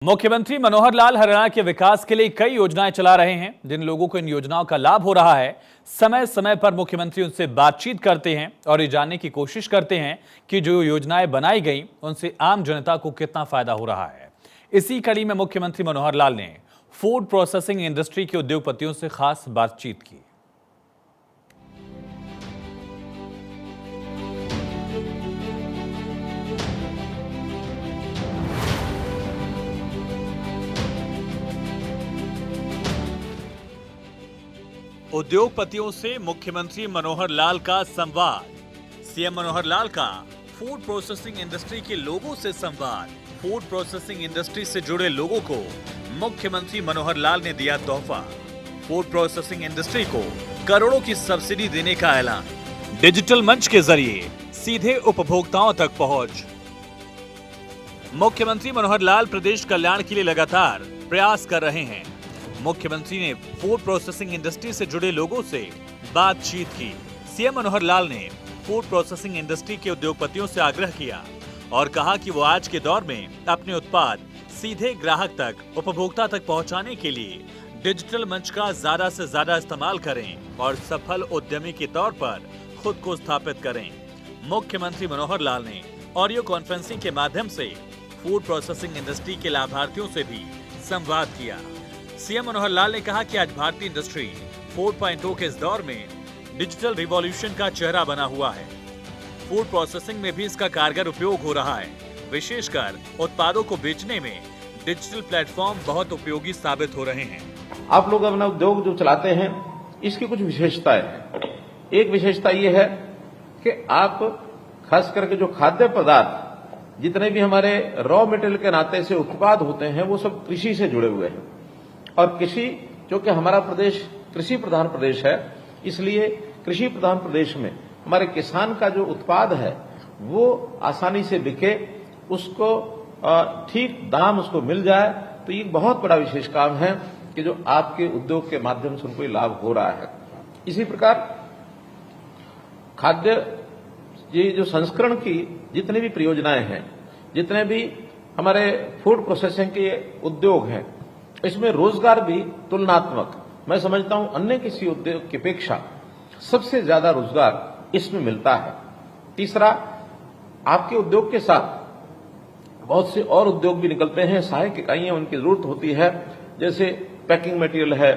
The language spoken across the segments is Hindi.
मुख्यमंत्री मनोहर लाल हरियाणा के विकास के लिए कई योजनाएं चला रहे हैं। जिन लोगों को इन योजनाओं का लाभ हो रहा है, समय समय पर मुख्यमंत्री उनसे बातचीत करते हैं और ये जानने की कोशिश करते हैं कि जो योजनाएं बनाई गई उनसे आम जनता को कितना फायदा हो रहा है। इसी कड़ी में मुख्यमंत्री मनोहर लाल ने फूड प्रोसेसिंग इंडस्ट्री के उद्योगपतियों से खास बातचीत की। उद्योगपतियों से मुख्यमंत्री मनोहर लाल का संवाद। सीएम मनोहर लाल का फूड प्रोसेसिंग इंडस्ट्री के लोगों से संवाद। फूड प्रोसेसिंग इंडस्ट्री से जुड़े लोगों को मुख्यमंत्री मनोहर लाल ने दिया तोहफा। फूड प्रोसेसिंग इंडस्ट्री को करोड़ों की सब्सिडी देने का ऐलान। डिजिटल मंच के जरिए सीधे उपभोक्ताओं तक पहुंच। मुख्यमंत्री मनोहर लाल प्रदेश कल्याण के लिए लगातार प्रयास कर रहे हैं। मुख्यमंत्री ने फूड प्रोसेसिंग इंडस्ट्री से जुड़े लोगों से बातचीत की। सीएम मनोहर लाल ने फूड प्रोसेसिंग इंडस्ट्री के उद्योगपतियों से आग्रह किया और कहा कि वो आज के दौर में अपने उत्पाद सीधे ग्राहक तक, उपभोक्ता तक पहुंचाने के लिए डिजिटल मंच का ज्यादा से ज्यादा इस्तेमाल करें और सफल उद्यमी के तौर पर खुद को स्थापित करें। मुख्यमंत्री मनोहर लाल ने ऑडियो कॉन्फ्रेंसिंग के माध्यम से फूड प्रोसेसिंग इंडस्ट्री के लाभार्थियों से भी संवाद किया। सीएम मनोहर लाल ने कहा कि आज भारतीय इंडस्ट्री 4.0 के इस दौर में डिजिटल रिवॉल्यूशन का चेहरा बना हुआ है। फूड प्रोसेसिंग में भी इसका कारगर उपयोग हो रहा है। विशेषकर उत्पादों को बेचने में डिजिटल प्लेटफॉर्म बहुत उपयोगी साबित हो रहे हैं। आप लोग अपना उद्योग जो चलाते हैं, इसकी कुछ विशेषताएं हैं। एक विशेषता ये है कि आप खास करके जो खाद्य पदार्थ जितने भी हमारे रॉ मटेरियल के नाते से उत्पाद होते हैं, वो सब कृषि से जुड़े हुए हैं। और कृषि, जो कि हमारा प्रदेश कृषि प्रधान प्रदेश है, इसलिए कृषि प्रधान प्रदेश में हमारे किसान का जो उत्पाद है वो आसानी से बिके, उसको ठीक दाम उसको मिल जाए। तो ये बहुत बड़ा विशेष काम है कि जो आपके उद्योग के माध्यम से उनको लाभ हो रहा है। इसी प्रकार खाद्य ये जो संस्करण की जितनी भी परियोजनाएं हैं, जितने भी हमारे फूड प्रोसेसिंग के उद्योग हैं, इसमें रोजगार भी तुलनात्मक, मैं समझता हूं अन्य किसी उद्योग की अपेक्षा सबसे ज्यादा रोजगार इसमें मिलता है। तीसरा, आपके उद्योग के साथ बहुत से और उद्योग भी निकलते हैं, सहायक इकाइयां उनकी जरूरत होती है, जैसे पैकिंग मटेरियल है,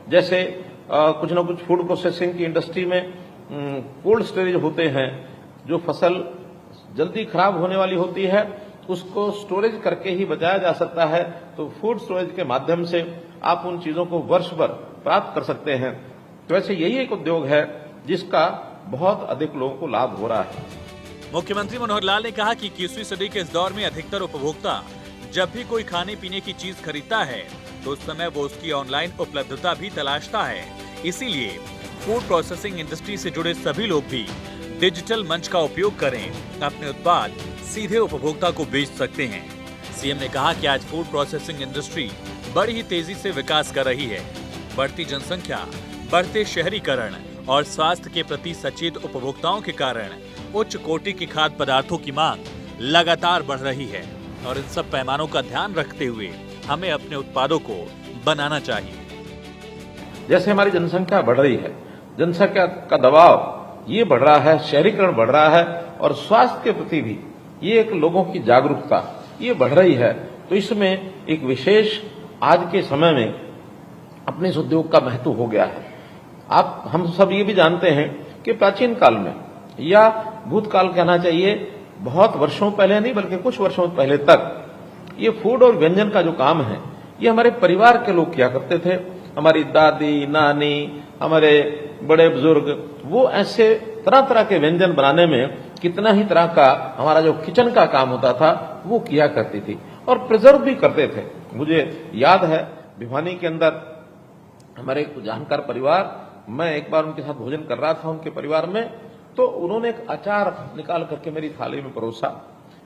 जैसे कुछ न कुछ फूड प्रोसेसिंग की इंडस्ट्री में कोल्ड स्टोरेज होते हैं। जो फसल जल्दी खराब होने वाली होती है उसको स्टोरेज करके ही बचाया जा सकता है। तो फूड स्टोरेज के माध्यम से आप उन चीजों को वर्ष भर प्राप्त कर सकते हैं। तो वैसे यही एक उद्योग है जिसका बहुत अधिक लोगों को लाभ हो रहा है। मुख्यमंत्री मनोहर लाल ने कहा कि 21वीं सदी के इस दौर में अधिकतर उपभोक्ता जब भी कोई खाने पीने की चीज खरीदता है तो उस समय वो उसकी ऑनलाइन उपलब्धता भी तलाशता है। इसीलिए फूड प्रोसेसिंग इंडस्ट्री से जुड़े सभी लोग भी डिजिटल मंच का उपयोग करें, अपने उत्पाद सीधे उपभोक्ता को बेच सकते हैं। सीएम ने कहा कि आज फूड प्रोसेसिंग इंडस्ट्री बड़ी ही तेजी से विकास कर रही है। बढ़ती जनसंख्या, बढ़ते शहरीकरण और स्वास्थ्य के प्रति सचेत उपभोक्ताओं के कारण उच्च कोटि की खाद्य पदार्थों की मांग लगातार बढ़ रही है और इन सब पैमानों का ध्यान रखते हुए हमें अपने उत्पादों को बनाना चाहिए। जैसे हमारी जनसंख्या बढ़ रही है, जनसंख्या का दबाव ये बढ़ रहा है, शहरीकरण बढ़ रहा है और स्वास्थ्य के प्रति भी ये एक लोगों की जागरूकता ये बढ़ रही है। तो इसमें एक विशेष आज के समय में अपने इस उद्योग का महत्व हो गया है। हम सब ये भी जानते हैं कि प्राचीन काल में, या भूतकाल कहना चाहिए, बहुत वर्षों पहले नहीं बल्कि कुछ वर्षों पहले तक ये फूड और व्यंजन का जो काम है ये हमारे परिवार के लोग किया करते थे। हमारी दादी, नानी, हमारे बड़े बुजुर्ग, वो ऐसे तरह तरह के व्यंजन बनाने में कितना ही तरह का हमारा जो किचन का काम होता था वो किया करती थी और प्रिजर्व भी करते थे। मुझे याद है भिवानी के अंदर हमारे एक जानकार परिवार, मैं एक बार उनके साथ भोजन कर रहा था उनके परिवार में, तो उन्होंने एक अचार निकाल करके मेरी थाली में परोसा।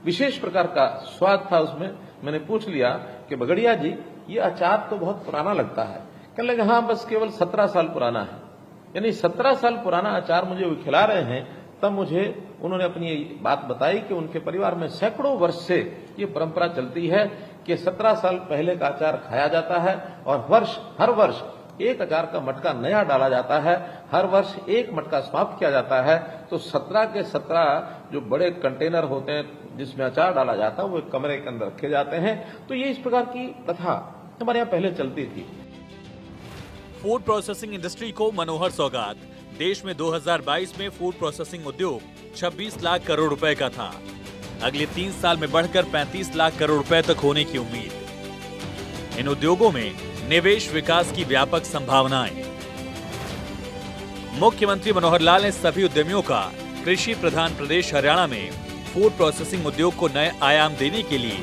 विशेष प्रकार का स्वाद था उसमें। मैंने पूछ लिया कि बगड़िया जी, ये अचार तो बहुत पुराना लगता है। कहने लगे, हाँ, बस केवल 17 साल पुराना है। यानी 17 साल पुराना अचार मुझे वो खिला रहे हैं। तब मुझे उन्होंने अपनी बात बताई कि उनके परिवार में सैकड़ों वर्ष से ये परंपरा चलती है कि 17 साल पहले का अचार खाया जाता है और हर वर्ष एक अचार का मटका नया डाला जाता है, हर वर्ष एक मटका समाप्त किया जाता है। तो 17 के 17 जो बड़े कंटेनर होते हैं जिसमें अचार डाला जाता है वो एक कमरे के अंदर रखे जाते हैं। तो ये इस प्रकार की प्रथा हमारे यहाँ पहले चलती थी। फूड प्रोसेसिंग इंडस्ट्री को मनोहर सौगात। देश में 2022 में फूड प्रोसेसिंग उद्योग 26 लाख करोड़ रुपए का था। अगले 3 साल में बढ़कर 35 लाख करोड़ रुपए तक होने की उम्मीद। इन उद्योगों में निवेश विकास की व्यापक संभावनाएं। मुख्यमंत्री मनोहर लाल ने सभी उद्यमियों का कृषि प्रधान प्रदेश हरियाणा में फूड प्रोसेसिंग उद्योग को नए आयाम देने के लिए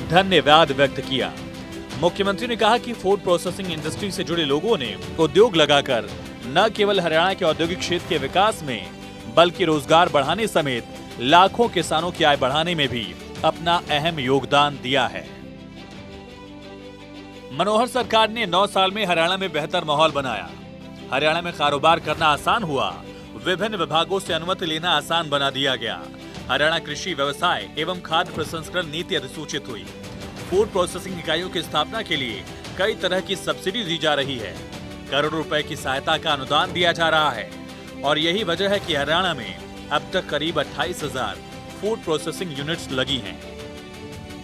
धन्यवाद व्यक्त किया। मुख्यमंत्री ने कहा कि फूड प्रोसेसिंग इंडस्ट्री से जुड़े लोगों ने उद्योग लगाकर न केवल हरियाणा के औद्योगिक क्षेत्र के विकास में बल्कि रोजगार बढ़ाने समेत लाखों किसानों की आय बढ़ाने में भी अपना अहम योगदान दिया है। मनोहर सरकार ने 9 साल में हरियाणा में बेहतर माहौल बनाया। हरियाणा में कारोबार करना आसान हुआ। विभिन्न विभागों से अनुमति लेना आसान बना दिया गया। हरियाणा कृषि व्यवसाय एवं खाद्य प्रसंस्करण नीति अधिसूचित हुई। फूड प्रोसेसिंग इकाइयों की स्थापना के लिए कई तरह की सब्सिडी दी जा रही है। करोड़ों रुपए की सहायता का अनुदान दिया जा रहा है और यही वजह है कि हरियाणा में अब तक करीब 28,000 फूड प्रोसेसिंग यूनिट्स लगी हैं।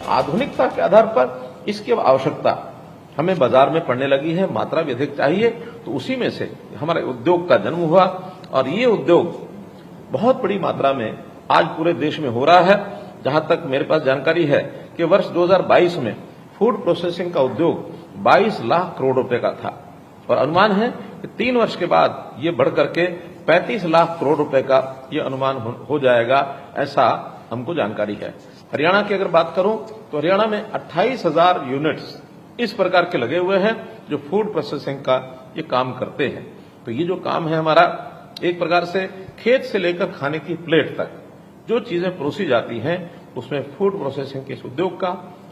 आधुनिकता के आधार पर इसकी आवश्यकता हमें बाजार में पड़ने लगी है, मात्रा भी अधिक चाहिए, तो उसी में से हमारे उद्योग का जन्म हुआ और ये उद्योग बहुत बड़ी मात्रा में आज पूरे देश में हो रहा है। जहां तक मेरे पास जानकारी है कि वर्ष 2022 में फूड प्रोसेसिंग का उद्योग 22 लाख करोड़ रुपए का था और अनुमान है कि 3 वर्ष के बाद ये बढ़ करके 35 लाख करोड़ रुपए का ये अनुमान हो जाएगा, ऐसा हमको जानकारी है। हरियाणा की अगर बात करूं तो हरियाणा में 28,000 यूनिट्स इस प्रकार के लगे हुए हैं जो फूड प्रोसेसिंग का ये काम करते हैं। तो ये जो काम है हमारा एक प्रकार से खेत से लेकर खाने की प्लेट तक जो चीजें परोसी जाती हैं उसमें फूड प्रोसेसिंग के इस उद्योग का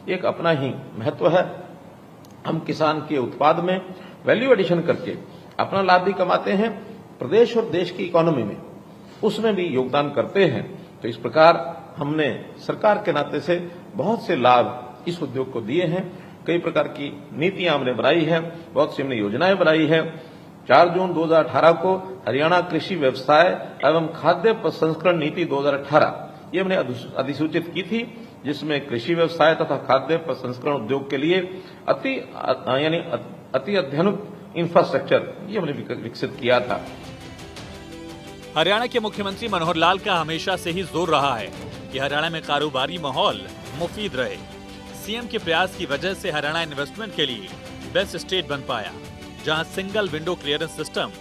एक अपना ही महत्व है। हम किसान के उत्पाद में वैल्यू एडिशन करके अपना लाभ भी कमाते हैं, प्रदेश और देश की इकोनॉमी में उसमें भी योगदान करते हैं। तो इस प्रकार हमने सरकार के नाते से बहुत से लाभ इस उद्योग को दिए हैं। कई प्रकार की नीतियां हमने बनाई है, बहुत सी हमने योजनाएं बनाई है। 4 जून 2018 को हरियाणा कृषि व्यवसाय एवं खाद्य प्रसंस्करण नीति 2018 ये हमने अधिसूचित की थी, जिसमें कृषि व्यवसाय तथा खाद्य प्रसंस्करण उद्योग के लिए अति अत्याधुनिक इंफ्रास्ट्रक्चर ये हमने विकसित किया था। हरियाणा के मुख्यमंत्री मनोहर लाल का हमेशा से ही जोर रहा है कि हरियाणा में कारोबारी माहौल मुफीद रहे। सीएम के प्रयास की वजह से हरियाणा इन्वेस्टमेंट के लिए बेस्ट स्टेट बन पाया, जहां सिंगल विंडो क्लियरेंस सिस्टम,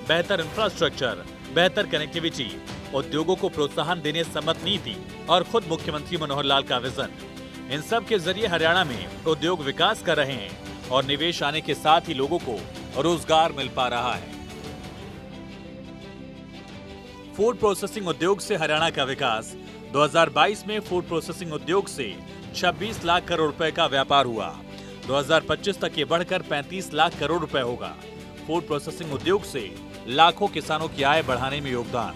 बेहतर इंफ्रास्ट्रक्चर, बेहतर कनेक्टिविटी, उद्योगों को प्रोत्साहन देने सम्मत नीति और खुद मुख्यमंत्री मनोहर लाल का विजन, इन सब के जरिए हरियाणा में उद्योग विकास कर रहे हैं और निवेश आने के साथ ही लोगों को रोजगार मिल पा रहा है। फूड प्रोसेसिंग उद्योग से हरियाणा का विकास। 2022 में फूड प्रोसेसिंग उद्योग से 26 लाख करोड़ रुपए का व्यापार हुआ। 2025 तक ये बढ़कर 35 लाख करोड़ रुपए होगा। फूड प्रोसेसिंग उद्योग से लाखों किसानों की आय बढ़ाने में योगदान।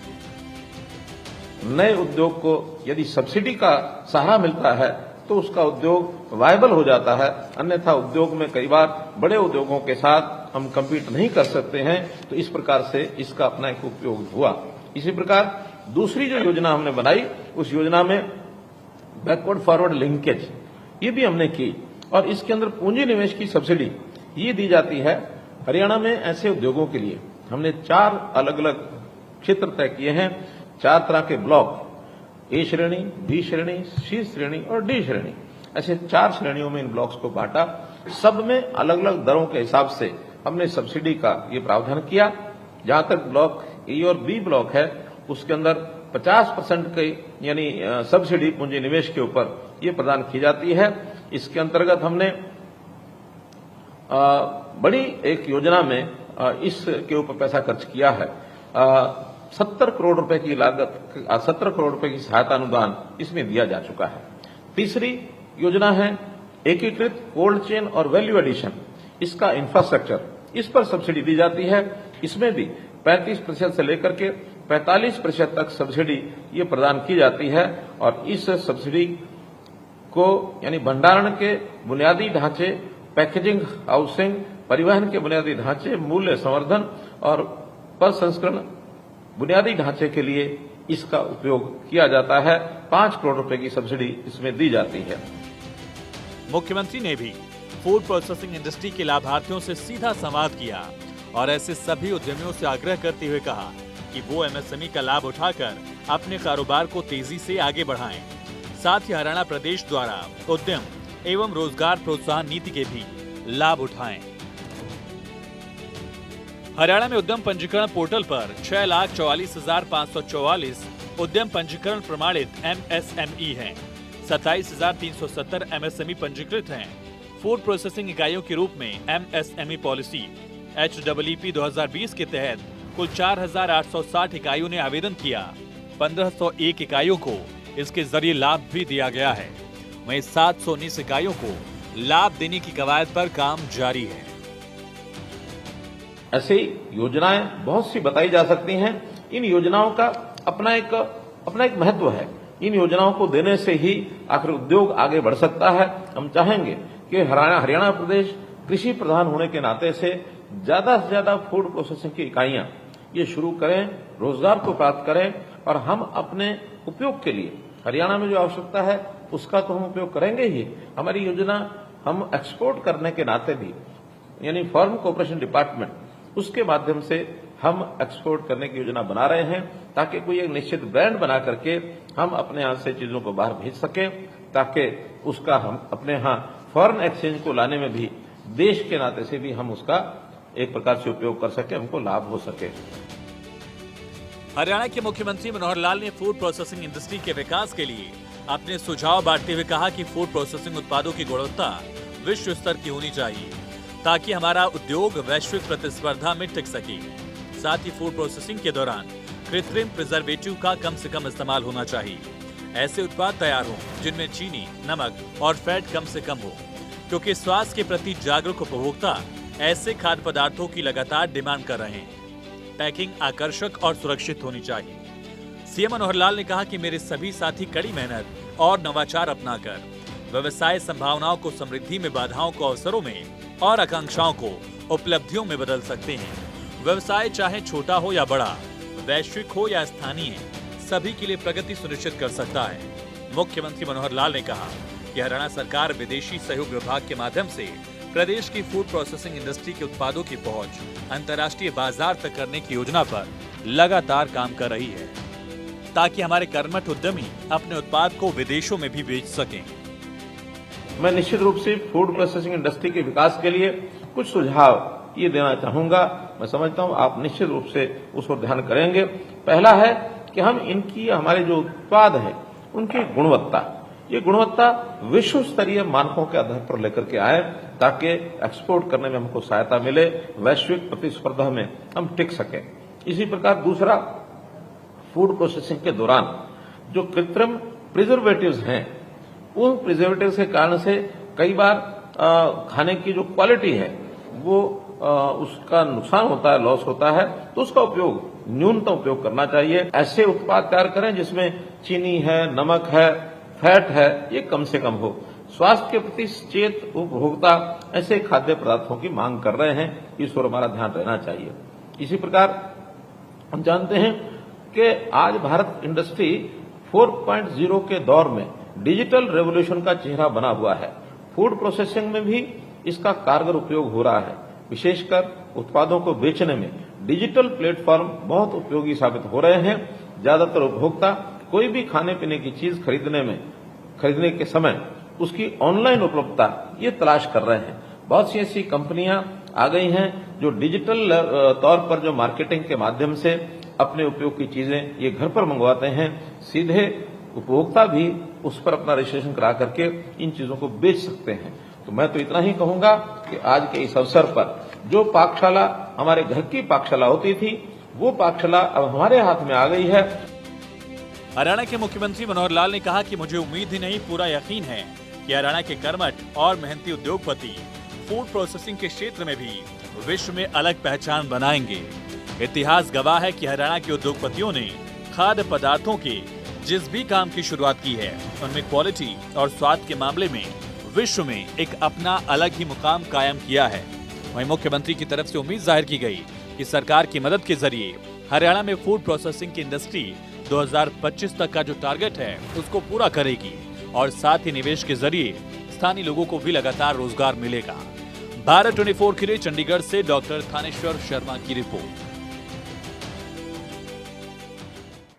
नए उद्योग को यदि सब्सिडी का सहारा मिलता है तो उसका उद्योग वायबल हो जाता है, अन्यथा उद्योग में कई बार बड़े उद्योगों के साथ हम कम्पीट नहीं कर सकते हैं। तो इस प्रकार से इसका अपना एक उपयोग हुआ। इसी प्रकार दूसरी जो योजना हमने बनाई उस योजना में बैकवर्ड फॉरवर्ड लिंकेज ये भी हमने की और इसके अंदर पूंजी निवेश की सब्सिडी ये दी जाती है। हरियाणा में ऐसे उद्योगों के लिए हमने 4 अलग अलग क्षेत्र तय किए हैं, 4 तरह के ब्लॉक, ए श्रेणी, बी श्रेणी, सी श्रेणी और डी श्रेणी, ऐसे 4 श्रेणियों में इन ब्लॉक्स को बांटा। सब में अलग अलग दरों के हिसाब से हमने सब्सिडी का ये प्रावधान किया। जहां तक ब्लॉक ए और बी ब्लॉक है उसके अंदर 50% के यानी सब्सिडी पूंजी निवेश के ऊपर ये प्रदान की जाती है। इसके अंतर्गत हमने बड़ी एक योजना में इसके ऊपर पैसा खर्च किया है। 70 करोड़ रुपए की लागत, 70 करोड़ रुपए की सहायता अनुदान इसमें दिया जा चुका है। तीसरी योजना है एकीकृत कोल्ड चेन और वैल्यू एडिशन, इसका इंफ्रास्ट्रक्चर, इस पर सब्सिडी दी जाती है। इसमें भी 35% से लेकर के 45% तक सब्सिडी ये प्रदान की जाती है और इस सब्सिडी को यानी भंडारण के बुनियादी ढांचे, पैकेजिंग, हाउसिंग, परिवहन के बुनियादी ढांचे, मूल्य संवर्धन और प्रसंस्करण बुनियादी ढांचे के लिए इसका उपयोग किया जाता है। 5 करोड़ रुपए की सब्सिडी इसमें दी जाती है। मुख्यमंत्री ने भी फूड प्रोसेसिंग इंडस्ट्री के लाभार्थियों से सीधा संवाद किया और ऐसे सभी उद्यमियों से आग्रह करते हुए कहा कि वो एमएसएमई का लाभ उठाकर अपने कारोबार को तेजी से आगे बढ़ाएं। साथ ही हरियाणा प्रदेश द्वारा उद्यम एवं रोजगार प्रोत्साहन नीति के भी लाभ उठाएं। हरियाणा में उद्यम पंजीकरण पोर्टल पर 6,44,544 उद्यम पंजीकरण प्रमाणित एमएसएमई हैं। 27,370 एमएसएमई पंजीकृत हैं। फूड प्रोसेसिंग इकाइयों के रूप में एमएसएमई पॉलिसी HEEP 2020 के तहत कुल 4,860 इकाइयों ने आवेदन किया। 1,501 इकाइयों को इसके जरिए लाभ भी दिया गया है। वहीं 719 इकाइयों को लाभ देने की कवायद पर काम जारी है। ऐसी योजनाएं बहुत सी बताई जा सकती हैं। इन योजनाओं का अपना एक महत्व है। इन योजनाओं को देने से ही आखिर उद्योग आगे बढ़ सकता है। हम चाहेंगे कि हरियाणा प्रदेश कृषि प्रधान होने के नाते से ज्यादा फूड प्रोसेसिंग की इकाइयां ये शुरू करें, रोजगार को प्राप्त करें और हम अपने उपयोग के लिए हरियाणा में जो आवश्यकता है उसका तो हम उपयोग करेंगे ही। हमारी योजना हम एक्सपोर्ट करने के नाते भी यानी फॉरेन कोऑपरेशन डिपार्टमेंट उसके माध्यम से हम एक्सपोर्ट करने की योजना बना रहे हैं ताकि कोई एक निश्चित ब्रांड बना करके हम अपने यहां से चीजों को बाहर भेज सकें, ताकि उसका हम अपने यहां फॉरेन एक्सचेंज को लाने में भी देश के नाते से भी हम उसका एक प्रकार से उपयोग कर सके, हमको लाभ हो सके। हरियाणा के मुख्यमंत्री मनोहर लाल ने फूड प्रोसेसिंग इंडस्ट्री के विकास के लिए अपने सुझाव बांटते हुए कहा कि फूड प्रोसेसिंग उत्पादों की गुणवत्ता विश्व स्तर की होनी चाहिए ताकि हमारा उद्योग वैश्विक प्रतिस्पर्धा में टिक सके। साथ ही फूड प्रोसेसिंग के दौरान कृत्रिम प्रिजर्वेटिव का कम से कम इस्तेमाल होना चाहिए। ऐसे उत्पाद तैयार हों जिनमें चीनी, नमक और फैट कम से कम हो, क्योंकि स्वास्थ्य के प्रति जागरूक उपभोक्ता ऐसे खाद्य पदार्थों की लगातार डिमांड कर रहे हैं। पैकिंग आकर्षक और सुरक्षित होनी चाहिए। सीएम मनोहर लाल ने कहा कि मेरे सभी साथी कड़ी मेहनत और नवाचार अपनाकर व्यवसाय संभावनाओं को समृद्धि में, बाधाओं को अवसरों में और आकांक्षाओं को उपलब्धियों में बदल सकते हैं। व्यवसाय चाहे छोटा हो या बड़ा, वैश्विक हो या स्थानीय, सभी के लिए प्रगति सुनिश्चित कर सकता है। मुख्यमंत्री मनोहर लाल ने कहा कि हरियाणा सरकार विदेशी सहयोग विभाग के माध्यम से प्रदेश की फूड प्रोसेसिंग इंडस्ट्री के उत्पादों की पहुंच अंतर्राष्ट्रीय बाजार तक करने की योजना पर लगातार काम कर रही है, ताकि हमारे कर्मठ उद्यमी अपने उत्पाद को विदेशों में भी बेच सकें। मैं निश्चित रूप से फूड प्रोसेसिंग इंडस्ट्री के विकास के लिए कुछ सुझाव ये देना चाहूंगा। मैं समझता हूं आप निश्चित रूप से उस पर ध्यान करेंगे। पहला है कि हम हमारे जो उत्पाद है उनकी गुणवत्ता, ये गुणवत्ता विश्व स्तरीय मानकों के आधार पर लेकर के आए ताकि एक्सपोर्ट करने में हमको सहायता मिले, वैश्विक प्रतिस्पर्धा में हम टिक सकें। इसी प्रकार दूसरा, फूड प्रोसेसिंग के दौरान जो कृत्रिम प्रिजर्वेटिव्स हैं, उन प्रिजर्वेटिव्स के कारण से कई बार खाने की जो क्वालिटी है वो उसका नुकसान होता है, लॉस होता है, तो उसका उपयोग न्यूनतम उपयोग करना चाहिए। ऐसे उत्पाद तैयार करें जिसमें चीनी है, नमक है, फैट है, ये कम से कम हो। स्वास्थ्य के प्रति सचेत उपभोक्ता ऐसे खाद्य पदार्थों की मांग कर रहे हैं, इस पर हमारा ध्यान रहना चाहिए। इसी प्रकार हम जानते हैं कि आज भारत इंडस्ट्री 4.0 के दौर में डिजिटल रेवोल्यूशन का चेहरा बना हुआ है। फूड प्रोसेसिंग में भी इसका कारगर उपयोग हो रहा है। विशेषकर उत्पादों को बेचने में डिजिटल प्लेटफॉर्म बहुत उपयोगी साबित हो रहे हैं। ज्यादातर उपभोक्ता कोई भी खाने पीने की चीज खरीदने के समय उसकी ऑनलाइन उपलब्धता ये तलाश कर रहे हैं। बहुत सी ऐसी कंपनियां आ गई हैं जो डिजिटल तौर पर जो मार्केटिंग के माध्यम से अपने उपयोग की चीजें ये घर पर मंगवाते हैं। सीधे उपभोक्ता भी उस पर अपना रजिस्ट्रेशन करा करके इन चीजों को बेच सकते हैं। तो मैं तो इतना ही कहूंगा कि आज के इस अवसर पर जो पाकशाला हमारे घर की पाकशाला होती थी, वो पाकशाला अब हमारे हाथ में आ गई है। हरियाणा के मुख्यमंत्री मनोहर लाल ने कहा कि मुझे उम्मीद ही नहीं, पूरा यकीन है कि हरियाणा के कर्मठ और मेहनती उद्योगपति फूड प्रोसेसिंग के क्षेत्र में भी विश्व में अलग पहचान बनाएंगे। इतिहास गवाह है कि हरियाणा के उद्योगपतियों ने खाद्य पदार्थों के जिस भी काम की शुरुआत की है उनमें क्वालिटी और स्वाद के मामले में विश्व में एक अपना अलग ही मुकाम कायम किया है। वहीं मुख्यमंत्री की तरफ से उम्मीद जाहिर की गई कि सरकार की मदद के जरिए हरियाणा में फूड प्रोसेसिंग की इंडस्ट्री 2025 तक का जो टारगेट है उसको पूरा करेगी और साथ ही निवेश के जरिए स्थानीय लोगों को भी लगातार रोजगार मिलेगा। भारत 24 के लिए चंडीगढ़ से डॉक्टर थानेश्वर शर्मा की रिपोर्ट।